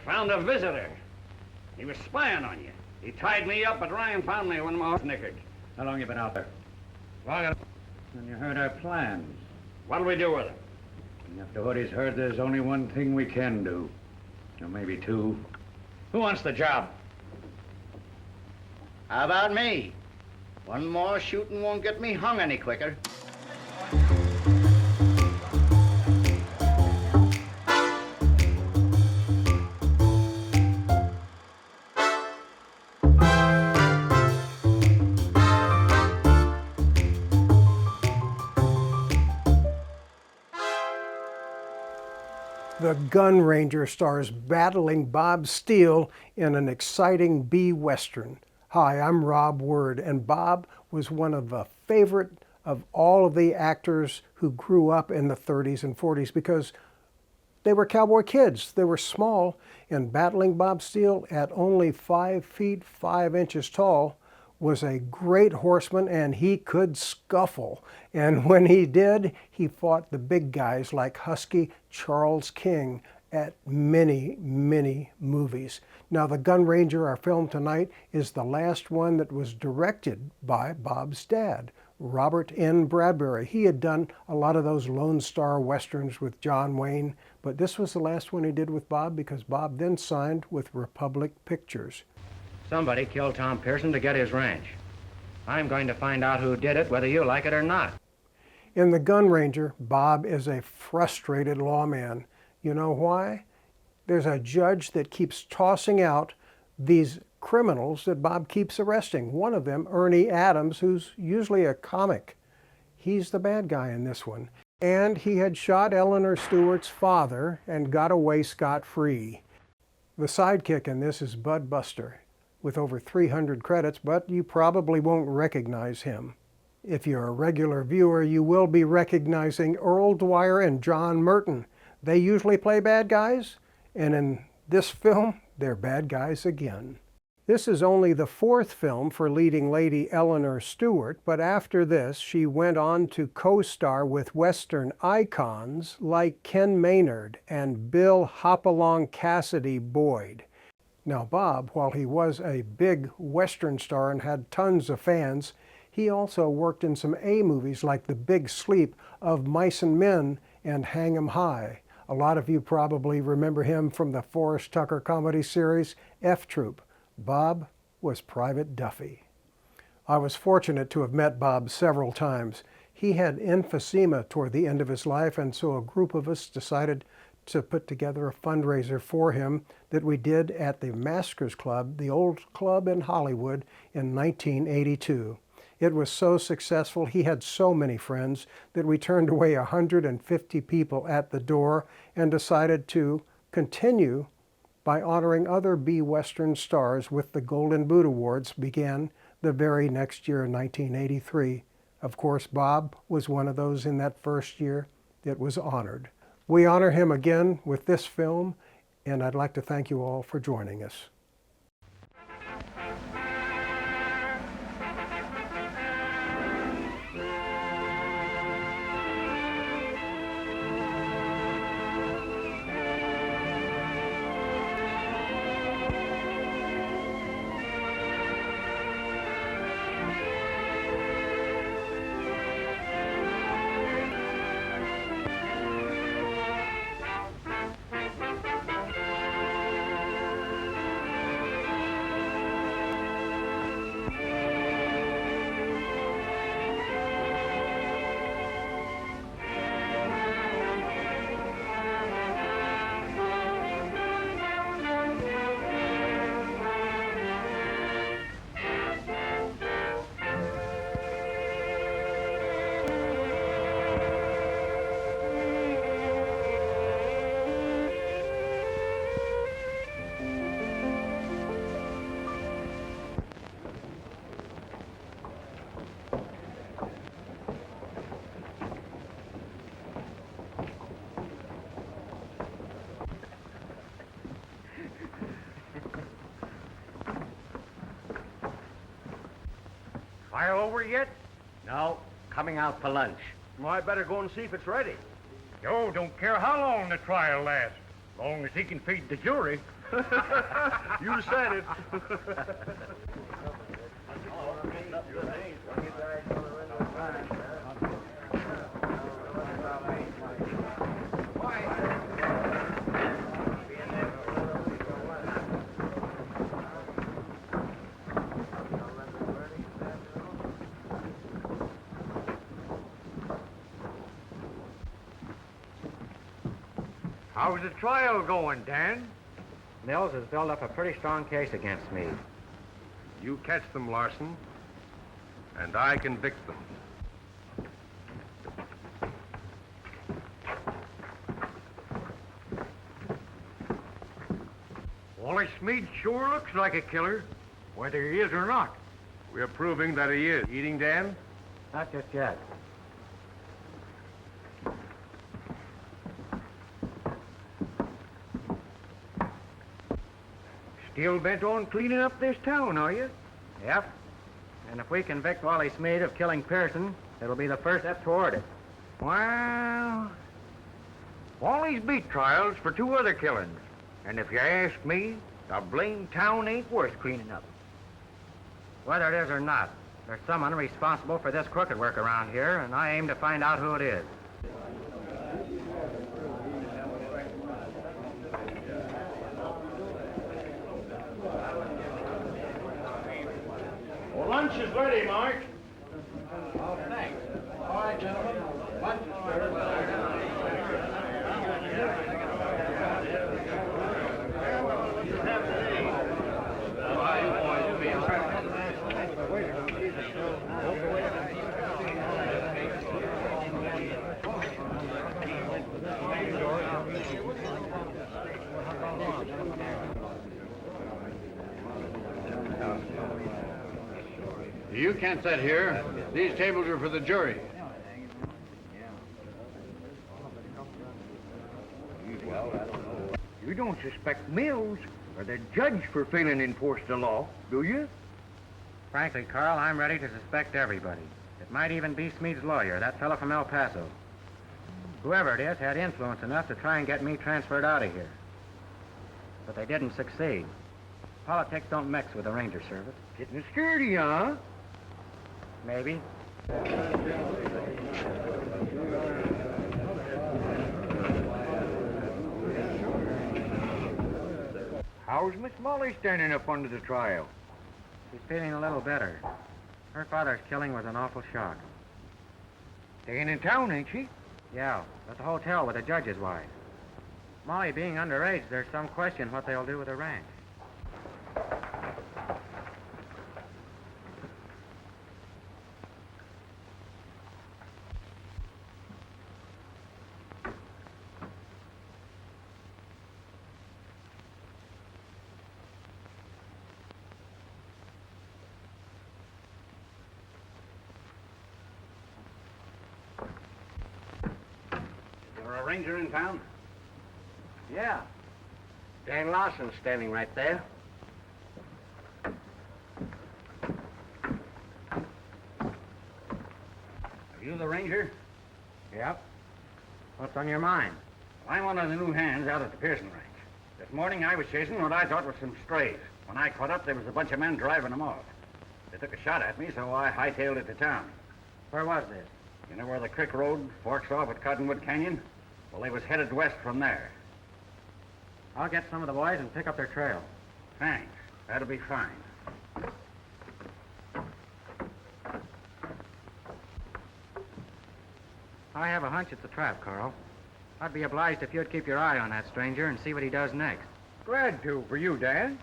found a visitor. He was spying on you. He tied me up, but Ryan found me when my horse nickered. How long you been out there? Long enough. And you heard our plans. What'll we do with him? And after what he's heard, there's only one thing we can do. Or maybe two. Who wants the job? How about me? One more shooting won't get me hung any quicker. The Gun Ranger stars Battling Bob Steele in an exciting B-Western. Hi, I'm Rob Word, and Bob was one of the favorite of all of the actors who grew up in the 30s and 40s because they were cowboy kids. They were small, and Battling Bob Steele, at only 5 feet 5 inches tall, was a great horseman, and he could scuffle. And when he did, he fought the big guys like Husky Charles King at many, many movies. Now, The Gun Ranger, our film tonight, is the last one that was directed by Bob's dad, Robert N. Bradbury. He had done a lot of those Lone Star Westerns with John Wayne, but this was the last one he did with Bob because Bob then signed with Republic Pictures. Somebody killed Tom Pearson to get his ranch. I'm going to find out who did it, whether you like it or not. In The Gun Ranger, Bob is a frustrated lawman. You know why? There's a judge that keeps tossing out these criminals that Bob keeps arresting. One of them, Ernie Adams, who's usually a comic. He's the bad guy in this one. And he had shot Eleanor Stewart's father and got away scot-free. The sidekick in this is Bud Buster, with over 300 credits, but you probably won't recognize him. If you're a regular viewer, you will be recognizing Earl Dwyer and John Merton. They usually play bad guys, and in this film, they're bad guys again. This is only the 4th film for leading lady Eleanor Stewart, but after this, she went on to co-star with Western icons like Ken Maynard and Bill Hopalong Cassidy Boyd. Now, Bob, while he was a big Western star and had tons of fans, he also worked in some A movies like The Big Sleep of Mice and Men and Hang 'em High. A lot of you probably remember him from the Forrest Tucker comedy series F Troop. Bob was Private Duffy. I was fortunate to have met Bob several times. He had emphysema toward the end of his life, and so a group of us decided to put together a fundraiser for him that we did at the Maskers Club, the old club in Hollywood, in 1982. It was so successful, he had so many friends, that we turned away 150 people at the door and decided to continue by honoring other B-Western stars with the Golden Boot Awards began the very next year in 1983. Of course, Bob was one of those in that first year that was honored. We honor him again with this film, and I'd like to thank you all for joining us. Fire over yet? No, coming out for lunch. Well, I better go and see if it's ready. Joe, don't care how long the trial lasts. Long as he can feed the jury. You said it. How's the trial going, Dan? Mills has built up a pretty strong case against me. You catch them, Larson, and I convict them. Wally Smead sure looks like a killer, whether he is or not. We're proving that he is. Eating, Dan? Not just yet. Still bent on cleaning up this town, are you? Yep. And if we convict Wally Smead of killing Pearson, it'll be the first step toward it. Well, Wally's beat trials for 2 other killings. And if you ask me, the blame town ain't worth cleaning up. Whether it is or not, there's someone responsible for this crooked work around here, and I aim to find out who it is. Well, lunch is ready, Mark. Oh, thanks. All right, gentlemen. Lunch is You can't sit here. These tables are for the jury. You don't suspect Mills or the judge for failing to enforce the law, do you? Frankly, Carl, I'm ready to suspect everybody. It might even be Smead's lawyer, that fellow from El Paso. Whoever it is had influence enough to try and get me transferred out of here. But they didn't succeed. Politics don't mix with the Ranger Service. Getting scaredy, huh? Maybe. How's Miss Molly standing up under the trial? She's feeling a little better. Her father's killing was an awful shock. Staying in town, ain't she? Yeah, at the hotel with the judge's wife. Molly being underage, there's some question what they'll do with the ranch. Is there a ranger in town? Yeah. Dan Larson's standing right there. Are you the ranger? Yep. What's on your mind? I'm one of the new hands out at the Pearson ranch. This morning I was chasing what I thought was some strays. When I caught up, there was a bunch of men driving them off. They took a shot at me, so I hightailed it to town. Where was this? You know where the creek road forks off at Cottonwood Canyon? Well, they was headed west from there. I'll get some of the boys and pick up their trail. Thanks. That'll be fine. I have a hunch it's a trap, Carl. I'd be obliged if you'd keep your eye on that stranger and see what he does next. Glad to, for you, Dan.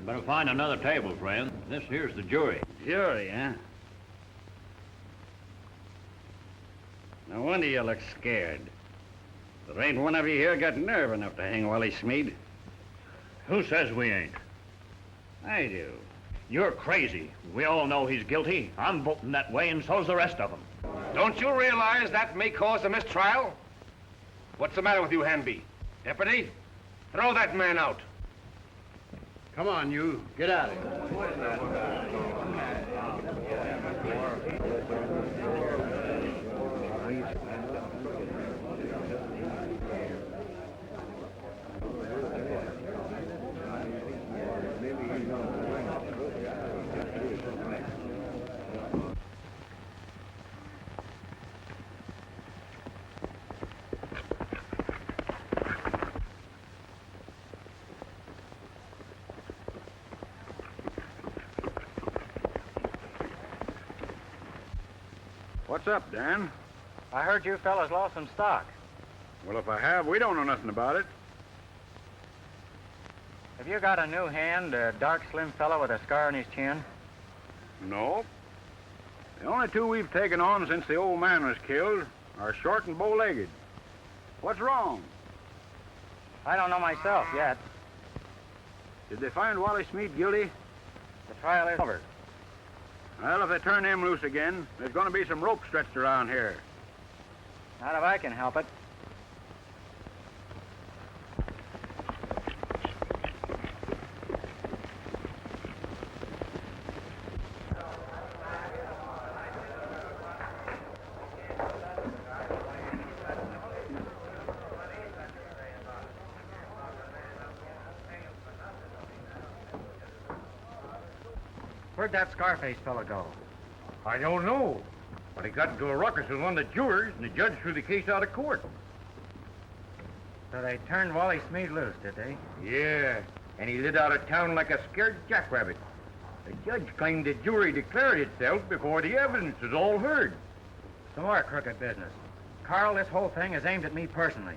Better find another table, friend. This here's the jury. Jury, huh? No wonder you look scared. There ain't one of you here got nerve enough to hang Wally Smead. Who says we ain't? I do. You're crazy. We all know he's guilty. I'm voting that way, and so's the rest of them. Don't you realize that may cause a mistrial? What's the matter with you, Hanby? Deputy, throw that man out. Come on, you. Get out of here. What's up, Dan? I heard you fellas lost some stock. Well, if I have, we don't know nothing about it. Have you got a new hand, a dark, slim fellow with a scar on his chin? No. The only two we've taken on since the old man was killed are short and bow-legged. What's wrong? I don't know myself yet. Did they find Wally Smead guilty? The trial is over. Well, if they turn him loose again, there's going to be some rope stretched around here. Not if I can help it. Where'd that Scarface fellow go? I don't know. But he got into a ruckus with one of the jurors, and the judge threw the case out of court. So they turned Wally Smead loose, did they? Yeah, and he lit out of town like a scared jackrabbit. The judge claimed the jury declared itself before the evidence was all heard. Some more crooked business. Carl, this whole thing is aimed at me personally.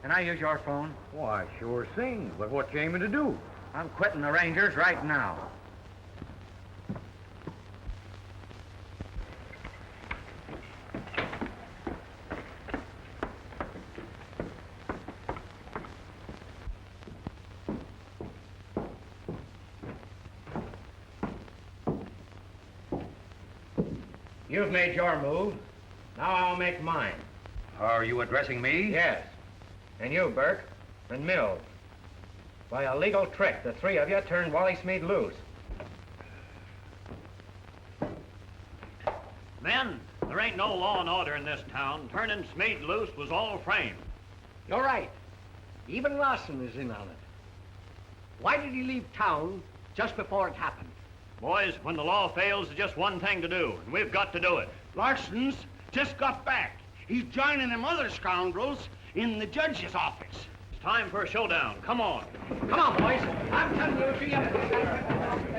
Can I use your phone? Why, sure thing. But what you aiming to do? I'm quitting the Rangers right now. You've made your move. Now I'll make mine. Are you addressing me? Yes. And you, Burke, and Mills. By a legal trick, the three of you turned Wally Smead loose. Men, there ain't no law and order in this town. Turning Smead loose was all framed. You're right. Even Larson is in on it. Why did he leave town just before it happened? Boys, when the law fails, there's just one thing to do, and we've got to do it. Larson's just got back. He's joining them other scoundrels in the judge's office. It's time for a showdown. Come on. Come on, boys. I'm telling you to you.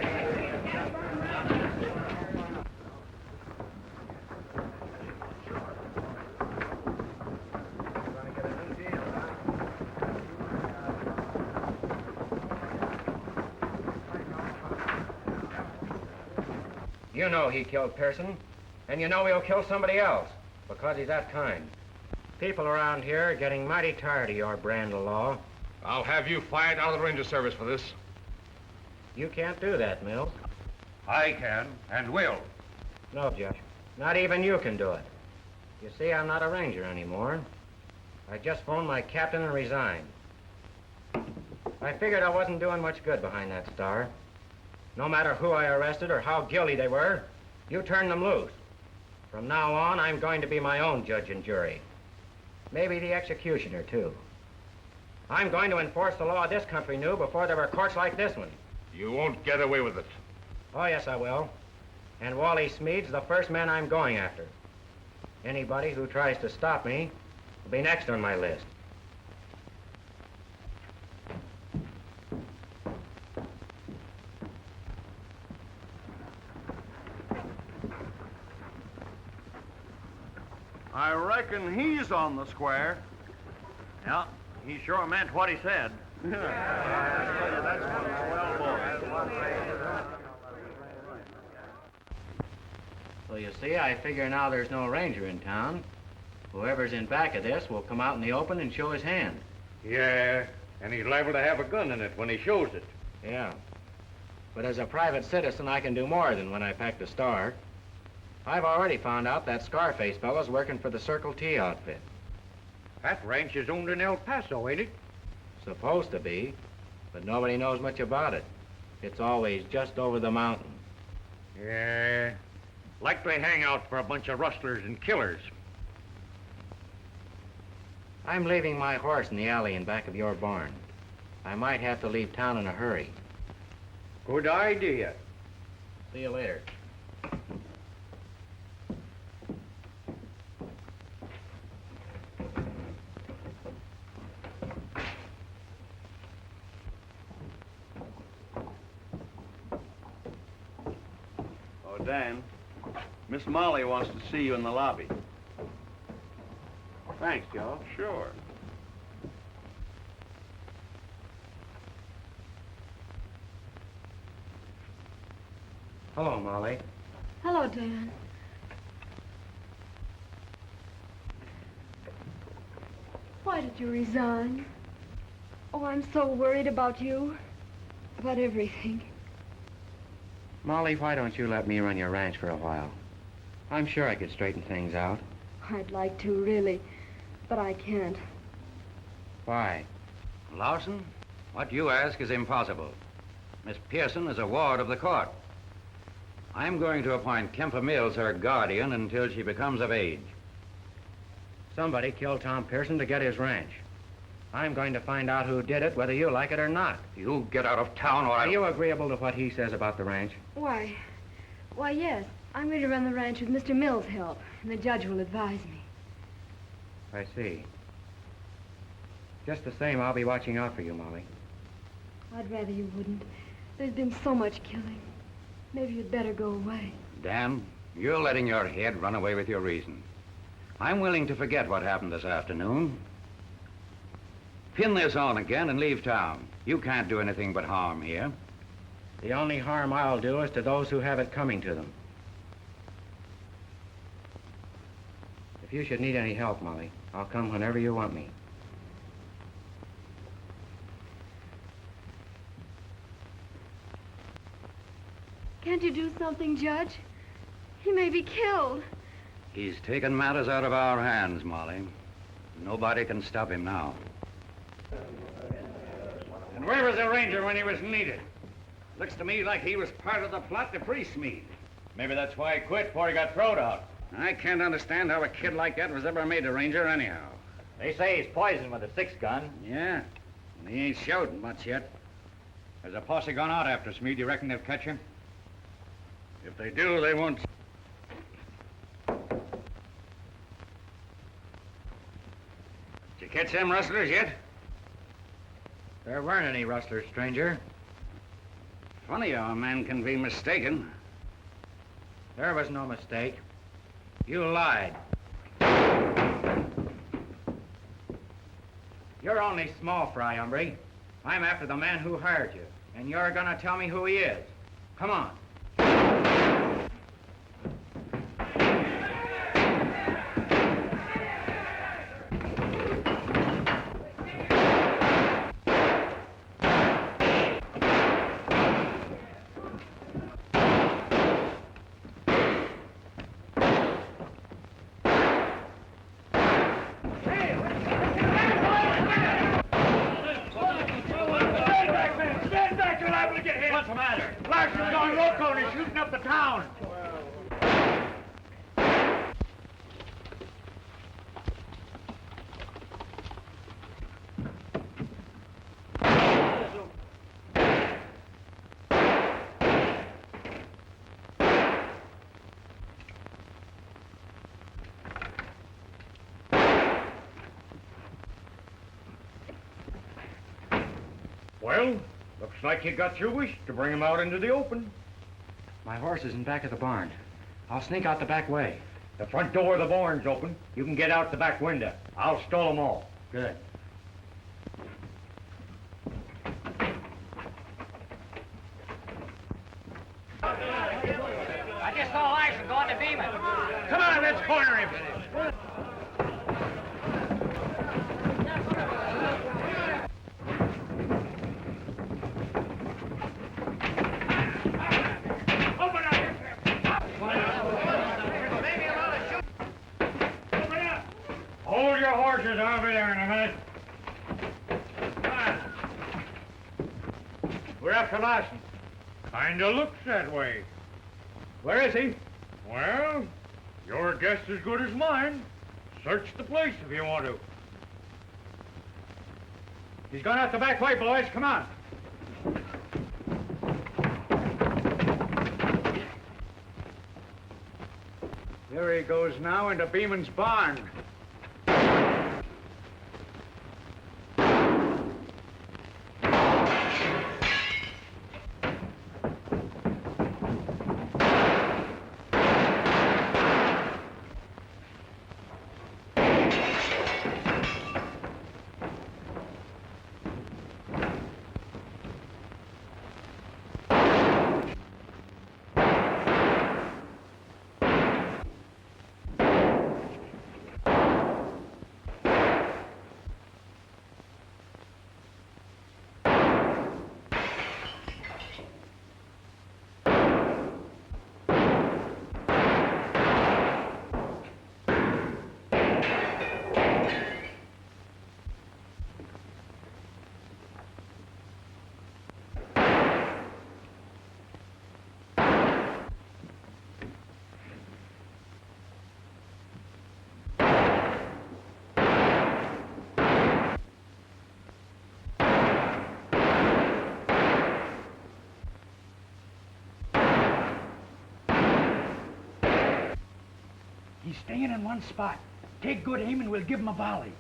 You know he killed Pearson, and you know he'll kill somebody else, because he's that kind. People around here are getting mighty tired of your brand of law. I'll have you fired out of the Ranger service for this. You can't do that, Mills. I can, and will. No, Judge. Not even you can do it. You see, I'm not a Ranger anymore. I just phoned my captain and resigned. I figured I wasn't doing much good behind that star. No matter who I arrested or how guilty they were, you turned them loose. From now on, I'm going to be my own judge and jury. Maybe the executioner, too. I'm going to enforce the law this country knew before there were courts like this one. You won't get away with it. Oh, yes, I will. And Wally Smead's the first man I'm going after. Anybody who tries to stop me will be next on my list. I reckon he's on the square. Yeah, he sure meant what he said. So you see, I figure now there's no ranger in town. Whoever's in back of this will come out in the open and show his hand. Yeah, and he's liable to have a gun in it when he shows it. Yeah. But as a private citizen, I can do more than when I packed a star. I've already found out that Scarface fellow's working for the Circle T outfit. That ranch is owned in El Paso, ain't it? Supposed to be, but nobody knows much about it. It's always just over the mountain. Yeah, likely hangout for a bunch of rustlers and killers. I'm leaving my horse in the alley in back of your barn. I might have to leave town in a hurry. Good idea. See you later. Oh, Dan, Miss Molly wants to see you in the lobby. Thanks, Joe. Sure. Hello, Molly. Hello, Dan. Why did you resign? Oh, I'm so worried about you. About everything. Molly, why don't you let me run your ranch for a while? I'm sure I could straighten things out. I'd like to, really. But I can't. Why? Lawson, what you ask is impossible. Miss Pearson is a ward of the court. I'm going to appoint Kemper Mills her guardian until she becomes of age. Somebody killed Tom Pearson to get his ranch. I'm going to find out who did it, whether you like it or not. You get out of town or Are you agreeable to what he says about the ranch? Why, yes. I'm going to run the ranch with Mr. Mills' help, and the judge will advise me. I see. Just the same, I'll be watching out for you, Molly. I'd rather you wouldn't. There's been so much killing. Maybe you'd better go away. Dan, you're letting your head run away with your reason. I'm willing to forget what happened this afternoon. Pin this on again and leave town. You can't do anything but harm here. The only harm I'll do is to those who have it coming to them. If you should need any help, Molly, I'll come whenever you want me. Can't you do something, Judge? He may be killed. He's taken matters out of our hands, Molly. Nobody can stop him now. And where was the ranger when he was needed? Looks to me like he was part of the plot to free Smead. Maybe that's why he quit before he got thrown out. I can't understand how a kid like that was ever made a ranger anyhow. They say he's poisoned with a six-gun. Yeah, and he ain't showed much yet. Has a posse gone out after Smead? You reckon they'll catch him? If they do, they won't. Did you catch them rustlers yet? There weren't any rustlers, stranger. Funny how a man can be mistaken. There was no mistake. You lied. You're only small fry, hombre. I'm after the man who hired you, and you're gonna tell me who he is. Come on. What's the matter? Larson's gone loco and he's shooting up the town. Well, looks like you got your wish to bring him out into the open. My horse is in back of the barn. I'll sneak out the back way. The front door of the barn's open. You can get out the back window. I'll stall them all. Good. your sole license going to Beeman. Come on, let's corner him. Open up! Open up! Hold your horses. I'll be there in a minute. Come on. We're after Larson. Kinda looks that way. Where is he? Well, your guess is as good as mine. Search the place if you want to. He's gone out the back way, boys. Come on. There he goes now into Beeman's barn. He's staying in one spot. Take good aim and we'll give him a volley.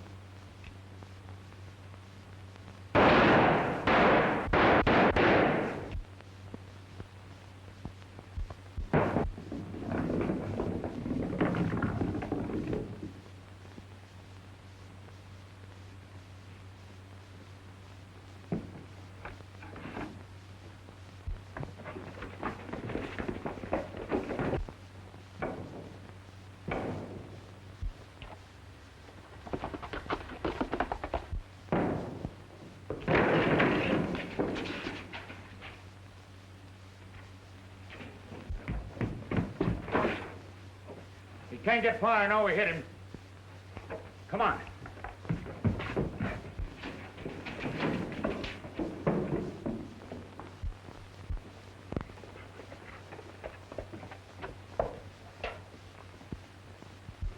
Can't get far, I know we hit him. Come on.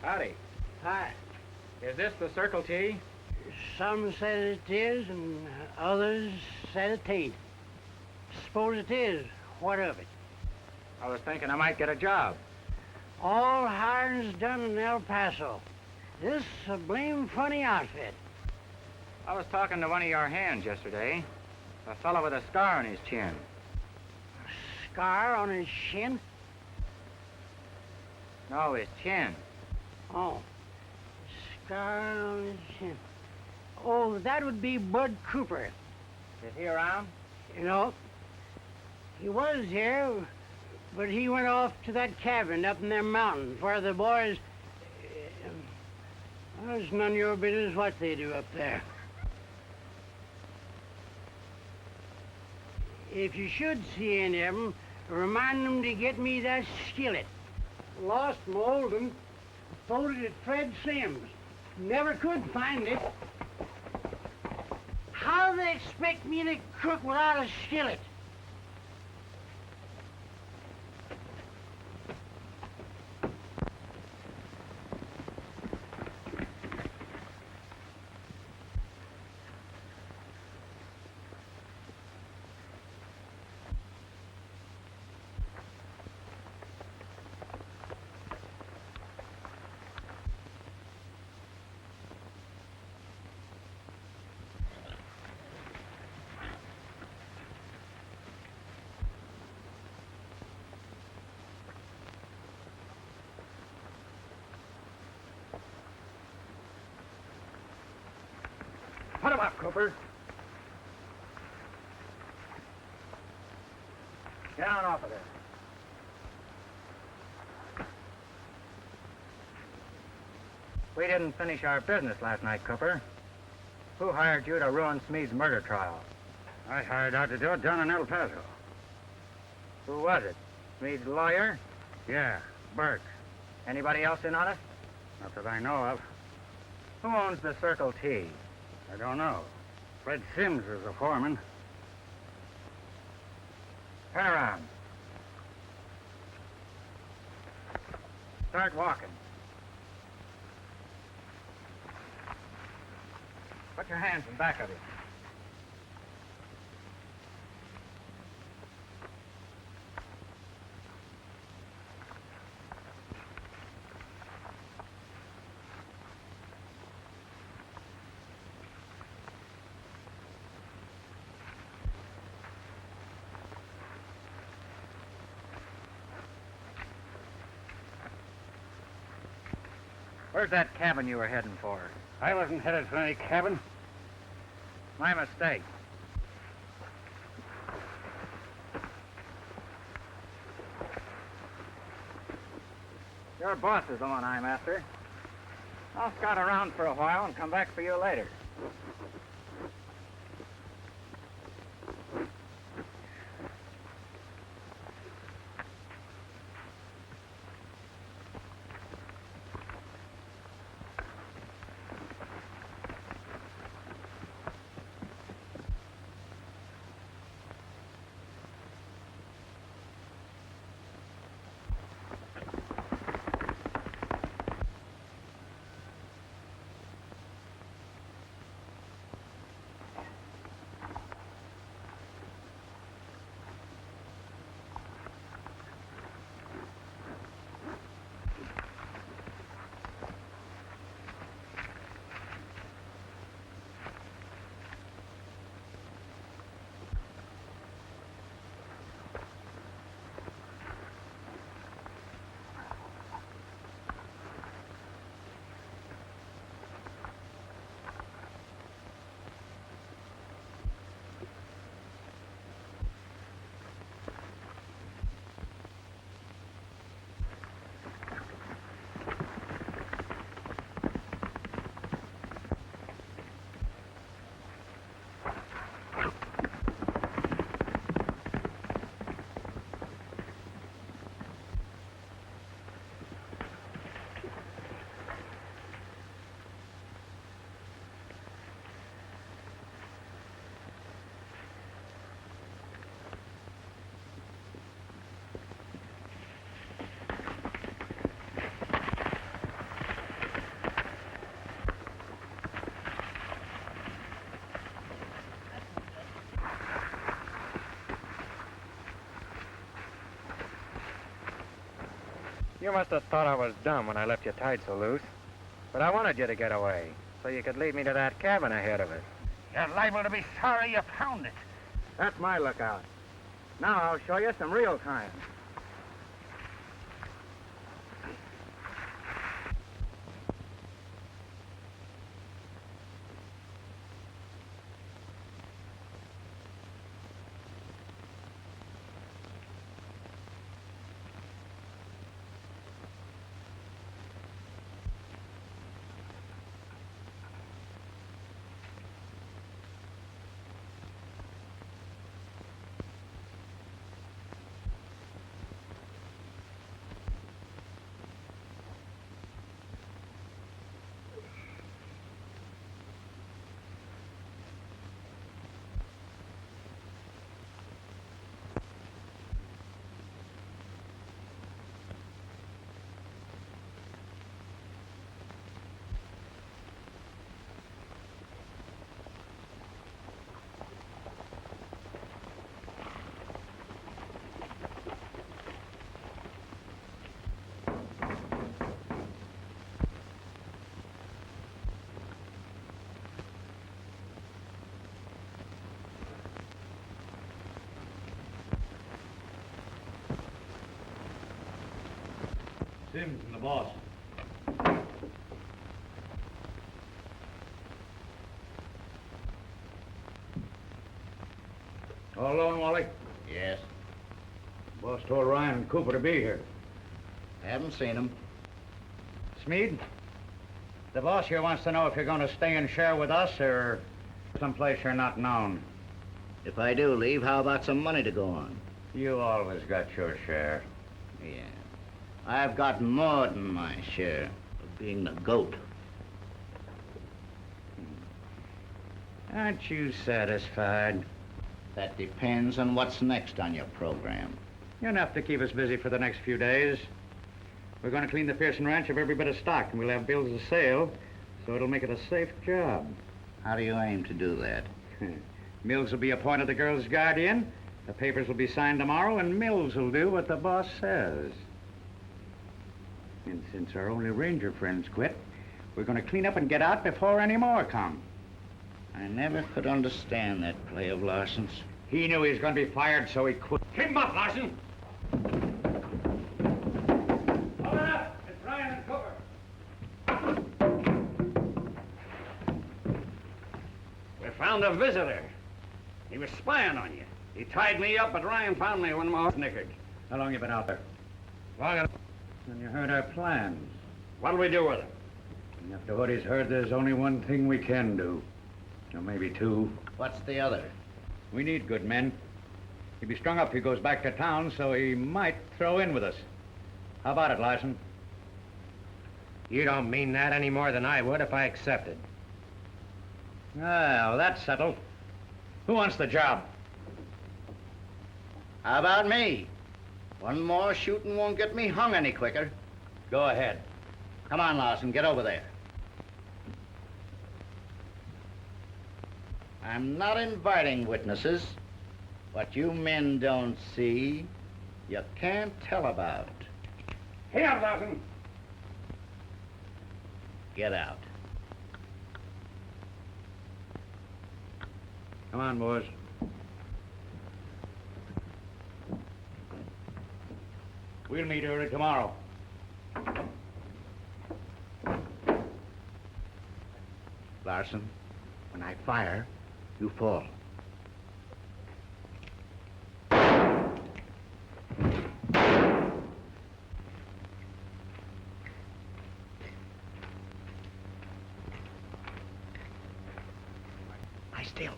Howdy. Hi. Is this the Circle T? Some says it is, and others said it ain't. Suppose it is. What of it? I was thinking I might get a job. All hiring's done in El Paso. This a blame funny outfit. I was talking to one of your hands yesterday. A fellow with a scar on his chin. A scar on his shin? No, his chin. Oh. Scar on his chin. Oh, that would be Bud Cooper. Is he around? You know, he was here, but he went off to that cabin up in them mountains where the boys... well, it's none of your business what they do up there. If you should see any of them, remind them to get me that skillet. Lost Molden, throwed it at Fred Sims. Never could find it. How do they expect me to cook without a skillet? Put him up, Cooper. Get on off of there. We didn't finish our business last night, Cooper. Who hired you to ruin Smead's murder trial? I hired out to do it down in El Paso. Who was it? Smead's lawyer? Yeah, Burke. Anybody else in on it? Not that I know of. Who owns the Circle T? I don't know. Fred Sims is the foreman. Turn around. Start walking. Put your hands in back of you. Where's that cabin you were heading for? I wasn't headed for any cabin. My mistake. Your boss is the one I'm after. I'll scout around for a while and come back for you later. You must have thought I was dumb when I left you tied so loose. But I wanted you to get away, so you could lead me to that cabin ahead of it. You're liable to be sorry you found it. That's my lookout. Now I'll show you some real time. Sims and the boss. All alone, Wally? Yes. Boss told Ryan and Cooper to be here. Haven't seen him. Smead? The boss here wants to know if you're going to stay and share with us or someplace you're not known. If I do leave, how about some money to go on? You always got your share. Yeah. I've got more than my share of being the goat. Aren't you satisfied? That depends on what's next on your program. Enough to keep us busy for the next few days. We're going to clean the Pearson Ranch of every bit of stock, and we'll have bills of sale, so it'll make it a safe job. How do you aim to do that? Mills will be appointed the girl's guardian. The papers will be signed tomorrow, and Mills will do what the boss says. And since our only ranger friends quit, we're going to clean up and get out before any more come. I never could understand that play of Larson's. He knew he was going to be fired, so he quit. Keep him up, Larson. Hold it up. It's Ryan and cover. We found a visitor. He was spying on you. He tied me up, but Ryan found me when my horse nickered. How long you been out there? Long enough. When you heard our plans. What'll we do with him? And after what he's heard, there's only one thing we can do. Or maybe two. What's the other? We need good men. He'll be strung up if he goes back to town, so he might throw in with us. How about it, Larson? You don't mean that any more than I would if I accepted. Well, that's settled. Who wants the job? How about me? One more shooting won't get me hung any quicker. Go ahead. Come on, Larson, get over there. I'm not inviting witnesses. What you men don't see, you can't tell about. Hey up, Larson. Get out. Come on, boys. We'll meet early tomorrow. Larson, when I fire, you fall. Lie still.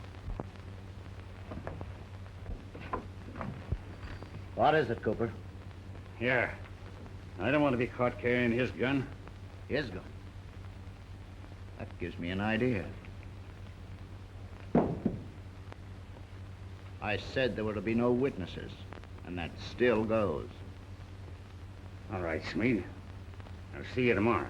What is it, Cooper? Here. I don't want to be caught carrying his gun. His gun. That gives me an idea. I said there were to be no witnesses, and that still goes. All right, Smead. I'll see you tomorrow.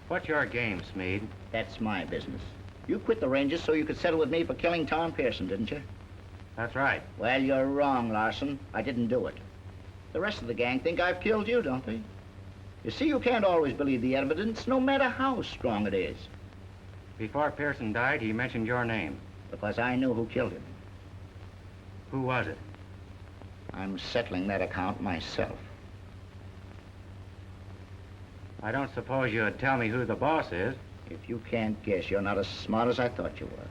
What's your game, Smead? That's my business. You quit the Rangers so you could settle with me for killing Tom Pearson, didn't you? That's right. Well, you're wrong, Larson. I didn't do it. The rest of the gang think I've killed you, don't they? You see, you can't always believe the evidence, no matter how strong it is. Before Pearson died, he mentioned your name. Because I knew who killed him. Who was it? I'm settling that account myself. I don't suppose you'd tell me who the boss is. If you can't guess, you're not as smart as I thought you were.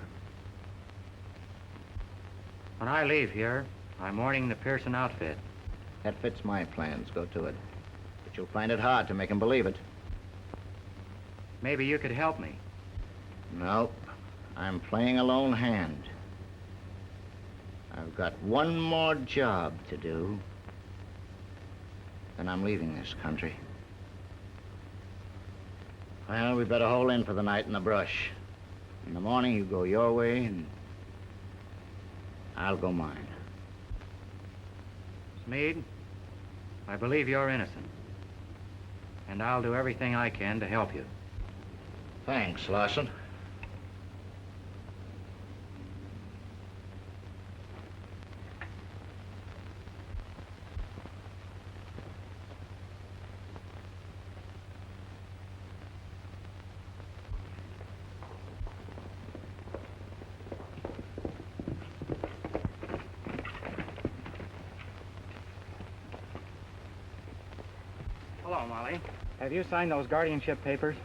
When I leave here, I'm ordering the Pearson outfit. That fits my plans. Go to it. But you'll find it hard to make him believe it. Maybe you could help me. Nope. I'm playing a lone hand. I've got one more job to do. Then I'm leaving this country. Well, we better hole in for the night in the brush. In the morning, you go your way, and I'll go mine. Smead, I believe you're innocent. And I'll do everything I can to help you. Thanks, Larson. Have you signed those guardianship papers?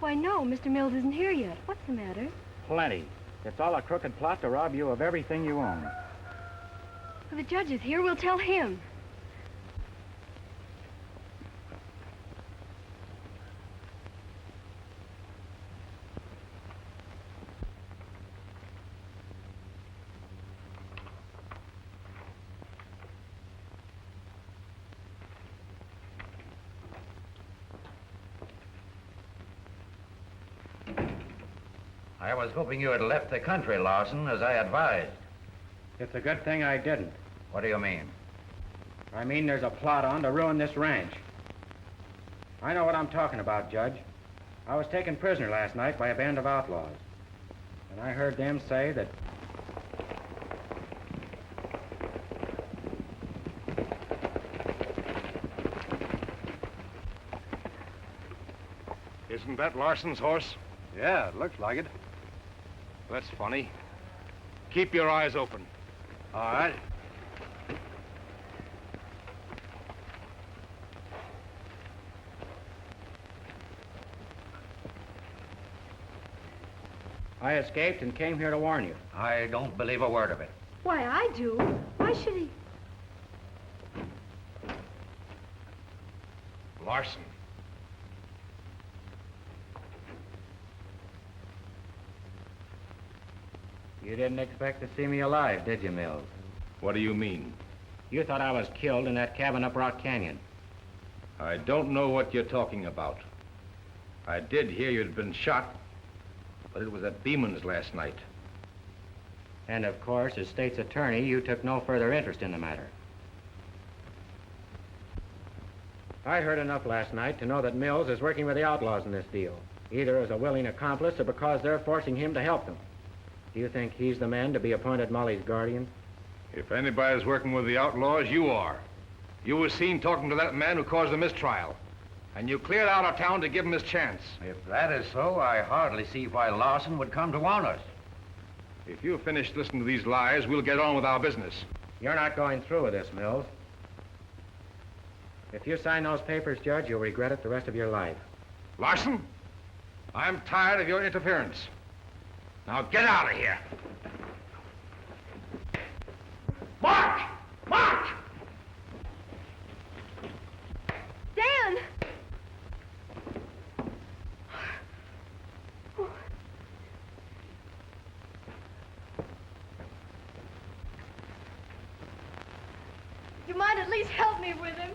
Why, no, Mr. Mills isn't here yet. What's the matter? Plenty. It's all a crooked plot to rob you of everything you own. Well, the judge is here. We'll tell him. I was hoping you had left the country, Lawson, as I advised. It's a good thing I didn't. What do you mean? I mean there's a plot on to ruin this ranch. I know what I'm talking about, Judge. I was taken prisoner last night by a band of outlaws. And I heard them say that... Isn't that Larson's horse? Yeah, it looks like it. That's funny. Keep your eyes open. All right. I escaped and came here to warn you. I don't believe a word of it. Why, I do. Why should he? Larson. You didn't expect to see me alive, did you, Mills? What do you mean? You thought I was killed in that cabin up Rock Canyon. I don't know what you're talking about. I did hear you'd been shot, but it was at Beeman's last night. And of course, as state's attorney, you took no further interest in the matter. I heard enough last night to know that Mills is working with the outlaws in this deal, either as a willing accomplice or because they're forcing him to help them. Do you think he's the man to be appointed Molly's guardian? If anybody's working with the outlaws, you are. You were seen talking to that man who caused the mistrial, and you cleared out of town to give him his chance. If that is so, I hardly see why Lawson would come to warn us. If you finish listening to these lies, we'll get on with our business. You're not going through with this, Mills. If you sign those papers, Judge, you'll regret it the rest of your life. Larson, I'm tired of your interference. Now get out of here. March! March! Dan! You might at least help me with him.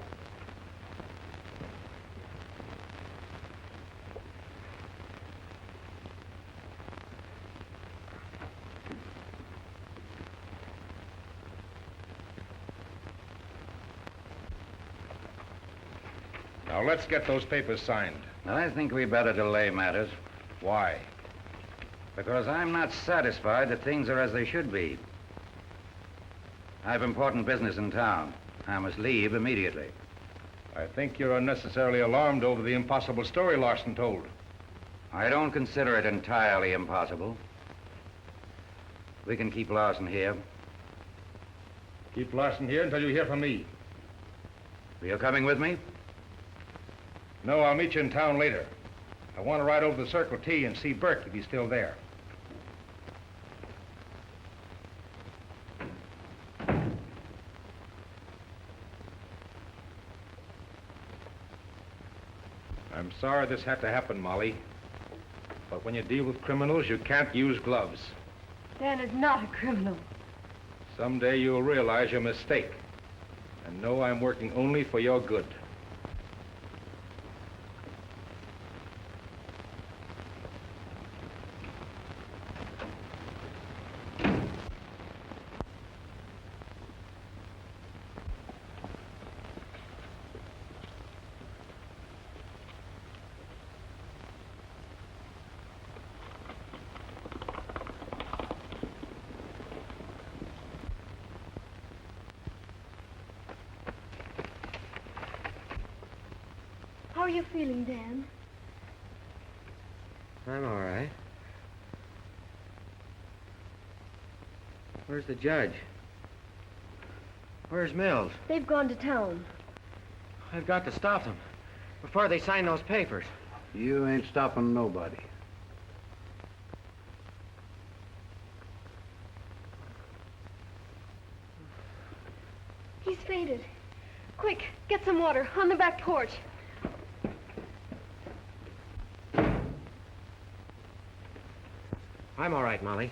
Now let's get those papers signed. I think we better delay matters. Why? Because I'm not satisfied that things are as they should be. I have important business in town. I must leave immediately. I think you're unnecessarily alarmed over the impossible story Larson told. I don't consider it entirely impossible. We can keep Larson here. Keep Larson here until you hear from me. Are you coming with me? No, I'll meet you in town later. I want to ride over to the Circle T and see Burke if he's still there. I'm sorry this had to happen, Molly. But when you deal with criminals, you can't use gloves. Dan is not a criminal. Someday you'll realize your mistake and know I'm working only for your good. How are you feeling, Dan? I'm all right. Where's the judge? Where's Mills? They've gone to town. I've got to stop them. before they sign those papers. You ain't stopping nobody. He's fainted. Quick, get some water on the back porch. I'm all right, Molly.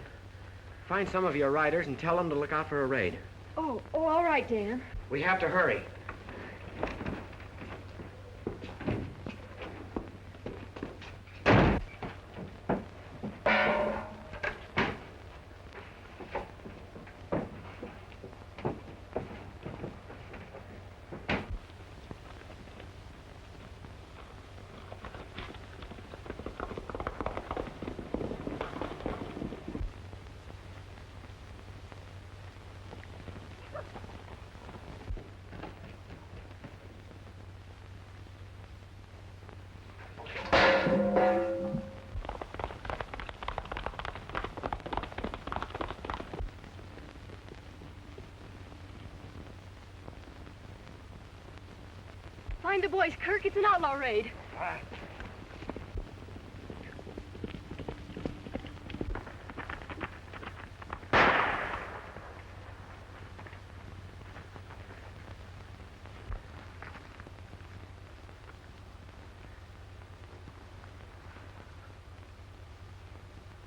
Find some of your riders and tell them to look out for a raid. Oh, all right, Dan. We have to hurry. Find the boys, Kirk. It's an outlaw raid.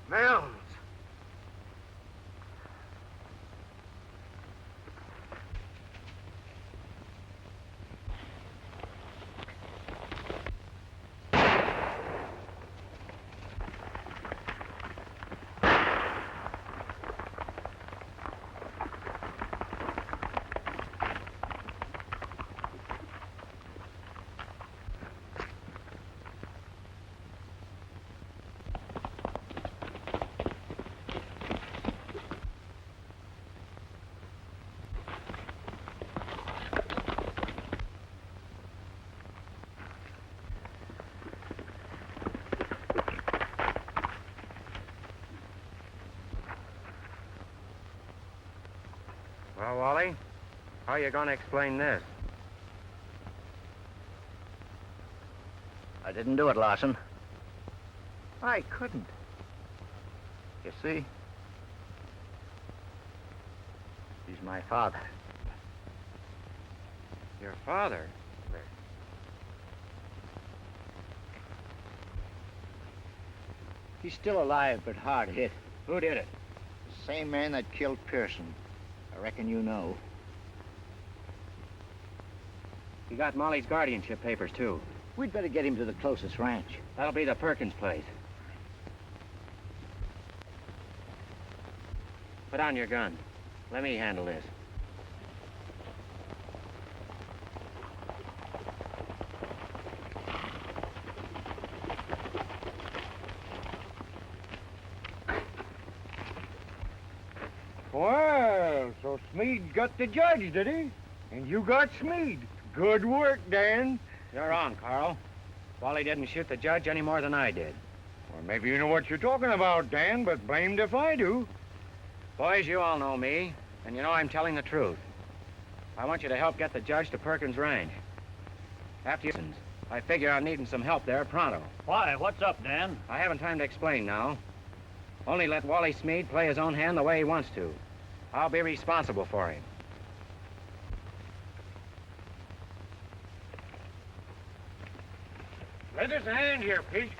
Mills. Well, Wally, how are you going to explain this? I didn't do it, Larson. I couldn't. You see? He's my father. Your father? He's still alive, but hard hit. Who did it? The same man that killed Pearson. I reckon you know. He got Molly's guardianship papers, too. We'd better get him to the closest ranch. That'll be the Perkins place. Put down your gun. Let me handle this. Well, so Smead got the judge, did he? And you got Smead. Good work, Dan. You're on, Carl. Wally didn't shoot the judge any more than I did. Well, maybe you know what you're talking about, Dan, but blamed if I do. Boys, you all know me, and you know I'm telling the truth. I want you to help get the judge to Perkins Ranch. After you... I figure I'm needing some help there pronto. Why? What's up, Dan? I haven't time to explain now. Only let Wally Smead play his own hand the way he wants to. I'll be responsible for him. Lend us a hand here, Pete.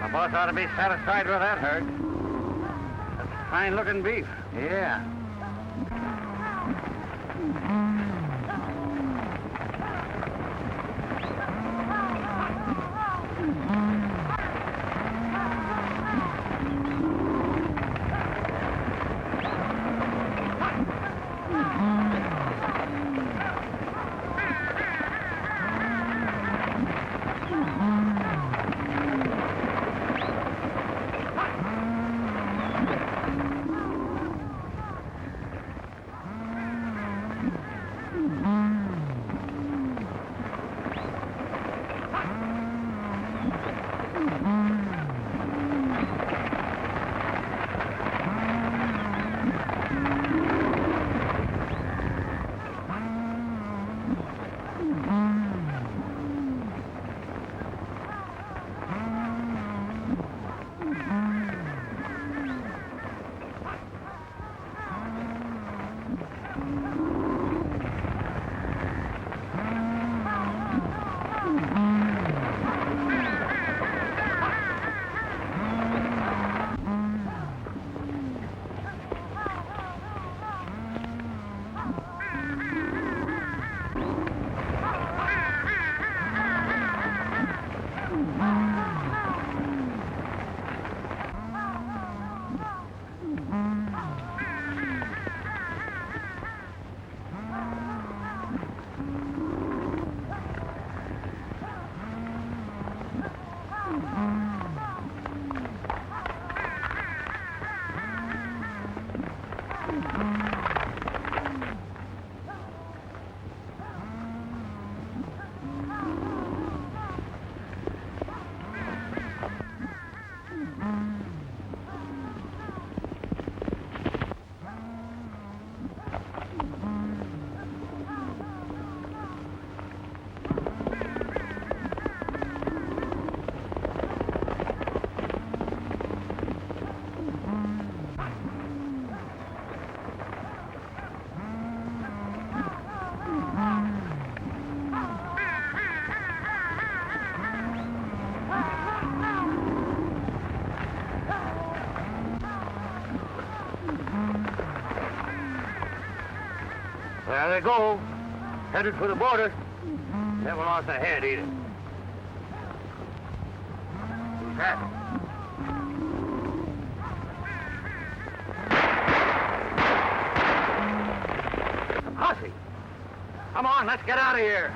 My boss ought to be satisfied with that herd. That's fine-looking beef. Yeah. There they go. Headed for the border. Never lost a head either. Who's that? Hussy! Come on, let's get out of here.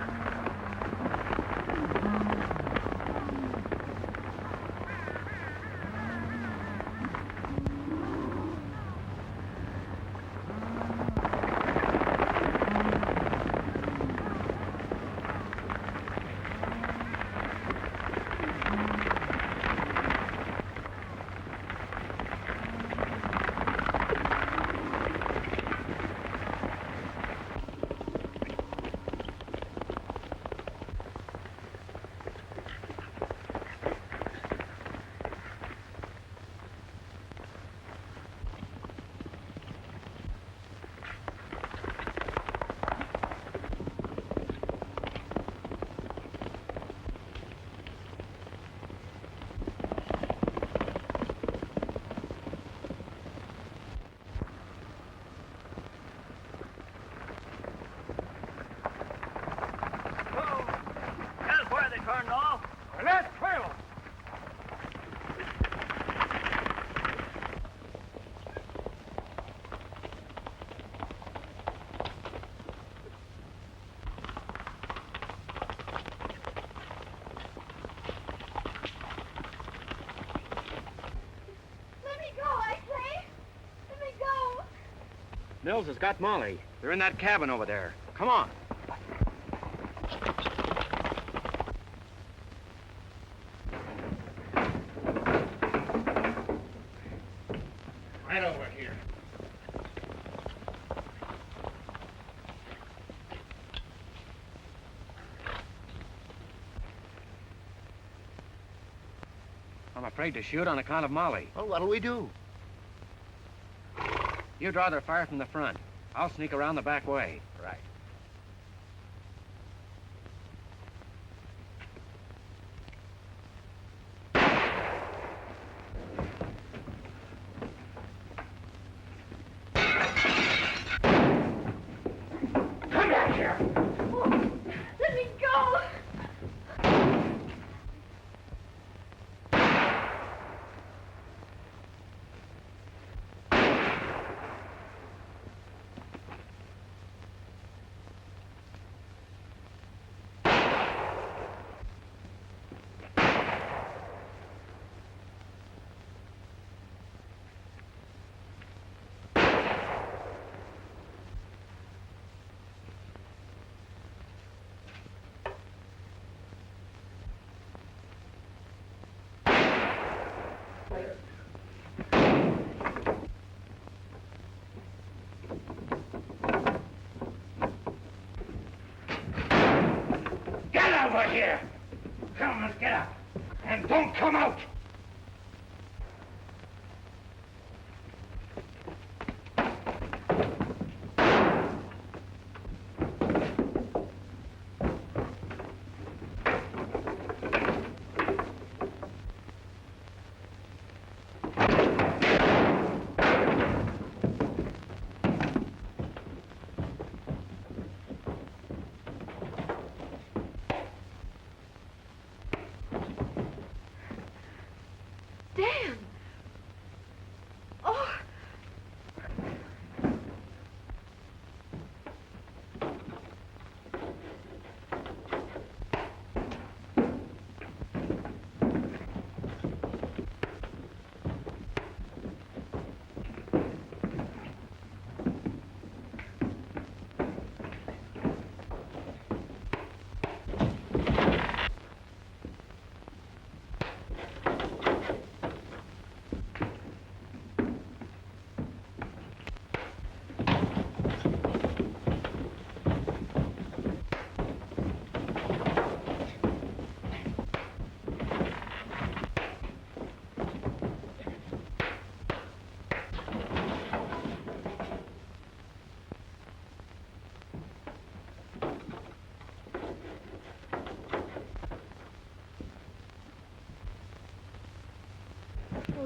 Mills has got Molly. They're in that cabin over there. Come on. Right over here. I'm afraid to shoot on account of Molly. Well, what'll we do? You draw their fire from the front. I'll sneak around the back way. Right. Come back here! Let me go! Get over here! Come, let's get up. And don't come out!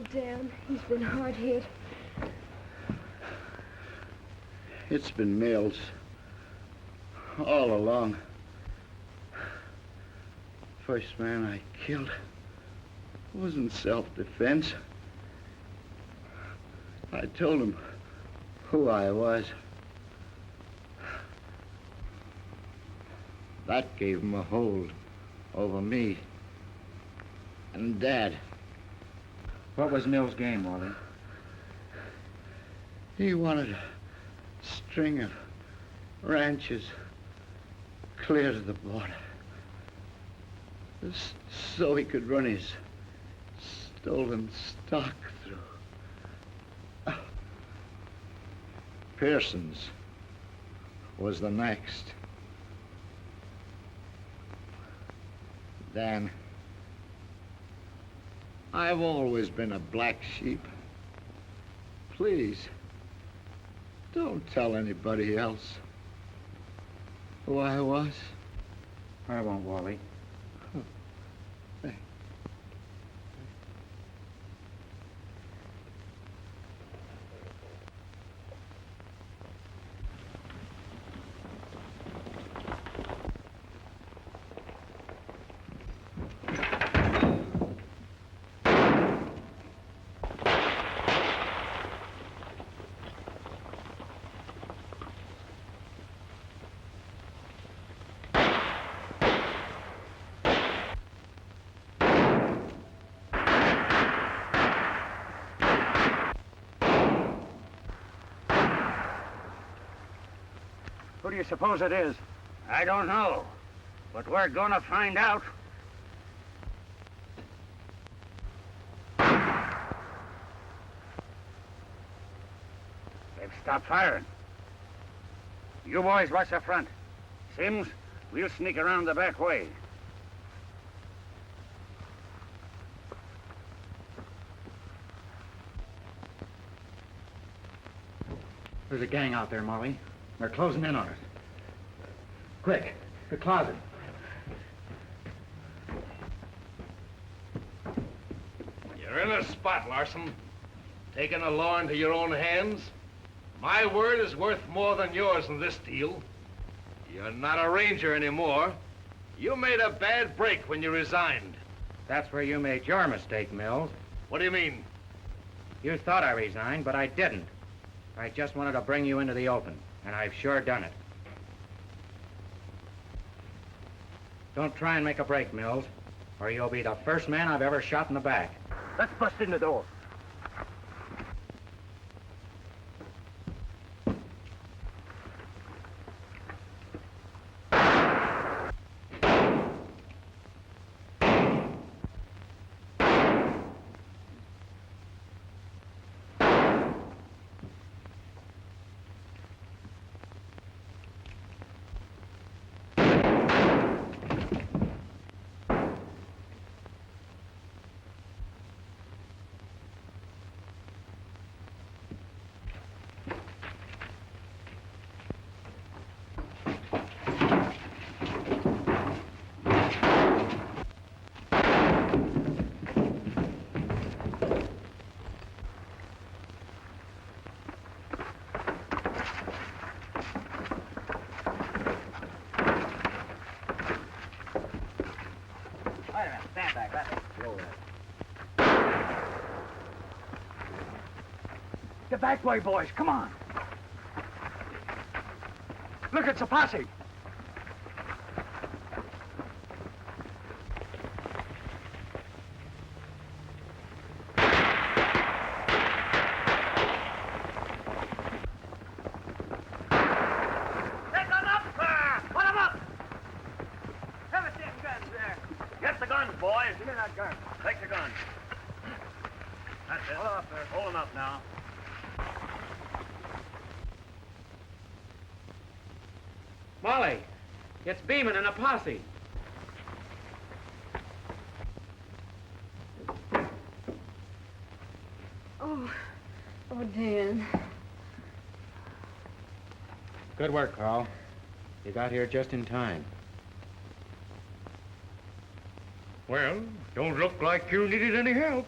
Oh, Dan, he's been hard hit. It's been Mills. All along. First man I killed wasn't self-defense. I told him who I was. That gave him a hold over me and Dad. What was Mills' game, Wally? He wanted a string of ranches clear to the border, so he could run his stolen stock through. Pearson's was the next. Dan, I've always been a black sheep. Please, don't tell anybody else who I was. I won't, Wally. Who do you suppose it is? I don't know, but we're gonna find out. They've stopped firing. You boys watch the front. Sims, we'll sneak around the back way. There's a gang out there, Molly. They're closing in on us. Quick, the closet. You're in a spot, Larson. Taking the law into your own hands. My word is worth more than yours in this deal. You're not a ranger anymore. You made a bad break when you resigned. That's where you made your mistake, Mills. What do you mean? You thought I resigned, but I didn't. I just wanted to bring you into the open, and I've sure done it. Don't try and make a break, Mills, or you'll be the first man I've ever shot in the back. Let's bust in the door. Get back way, boys. Come on. Look, it's a posse. Molly, it's Beeman and a posse. Oh, Dan. Good work, Carl. You got here just in time. Well, don't look like you needed any help.